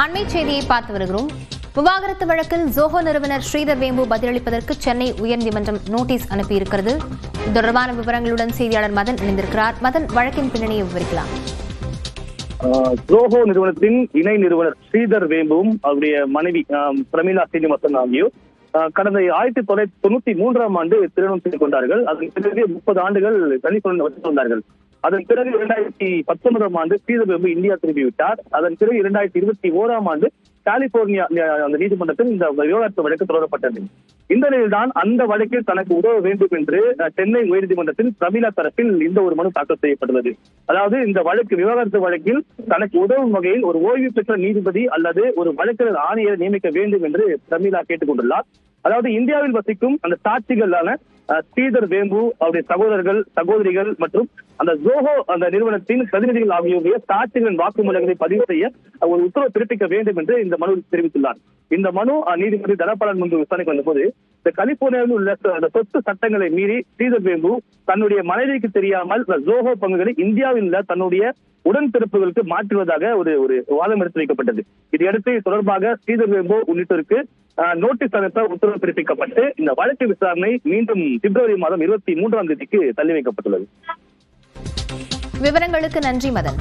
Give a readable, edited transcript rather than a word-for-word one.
அண்மை செய்தியை பார்த்து வருகிறோம். விவாகரத்து வழக்கில் ஜோஹோ நிறுவனர் ஸ்ரீதர் வேம்பு பதிலளிப்பதற்கு சென்னை உயர்நீதிமன்றம் நோட்டீஸ் அனுப்பியிருக்கிறது. இது தொடர்பான விவரங்களுடன் செய்தியாளர் மதன் இணைந்திருக்கிறார். மதன், வழக்கின் பின்னணியை விவரிக்கலாம். ஜோஹோ நிறுவனத்தின் இணை நிறுவனர் ஸ்ரீதர் வேம்புவும் அவருடைய மனைவி பிரமிளா சீனிவாசன் ஆகியோர் கடந்த 1993ஆம் ஆண்டு திருமணம் செய்து கொண்டார்கள். அதன் பிறகு 30 ஆண்டுகள் தனிப்பொருள் வசித்து வந்தார்கள். அதன் பிறகு 2019ஆம் ஆண்டு ஸ்ரீதர் வேம்பு இந்தியா திரும்பிவிட்டார். அதன் பிறகு 2021ஆம் ஆண்டு கலிபோர்னியா அந்த நீதிமன்றத்தில் இந்த விவாகரத்து வழக்கு தொடரப்பட்டது. இந்த நிலையில்தான் அந்த வழக்கில் தனக்கு உதவ வேண்டும் என்று சென்னை உயர்நீதிமன்றத்தில் பிரமிளா தரப்பில் இந்த ஒரு மனு தாக்கல் செய்யப்பட்டுள்ளது. அதாவது இந்த வழக்கு விவாகரத்து வழக்கில் தனக்கு உதவும் வகையில் ஒரு ஓய்வு பெற்ற நீதிபதி அல்லது ஒரு வழக்கறிஞர் ஆணையரை நியமிக்க வேண்டும் என்று பிரமிளா கேட்டுக் கொண்டுள்ளார். அதாவது இந்தியாவில் வசிக்கும் அந்த சாட்சிகளான ஸ்ரீதர் வேம்பு, அவருடைய சகோதரிகள் மற்றும் அந்த ஜோஹோ அந்த நிறுவனத்தின் பிரதிநிதிகள் ஆகியோருடைய சாட்சிகளின் வாக்குமூலங்களை பதிவு செய்ய ஒரு உத்தரவு பிறப்பிக்க வேண்டும் என்று இந்த மனு தெரிவித்துள்ளார். இந்த மனு நீதிபதி தனபாலன் முன்பு விசாரணைக்கு வந்தபோது இந்த கலிபோர்னியாவில் உள்ள அந்த சொத்து சட்டங்களை மீறி ஸ்ரீதர் வேம்பு தன்னுடைய மனைவிக்கு தெரியாமல் ஜோஹோ பங்குகளை இந்தியாவில் உள்ள தன்னுடைய உடன்பிறப்புகளுக்கு மாற்றுவதாக ஒரு வாதம் எடுத்து வைக்கப்பட்டது. இதையடுத்து தொடர்பாக ஸ்ரீதர் வேம்பு உள்ளிட்டோருக்கு நோட்டீஸ் அனுப்ப உத்தரவு பிறப்பிக்கப்பட்டு இந்த வழக்கு விசாரணை மீண்டும் பிப்ரவரி மாதம் 23ஆம் தேதிக்கு தள்ளி வைக்கப்பட்டுள்ளது. விவரங்களுக்கு நன்றி மதன்.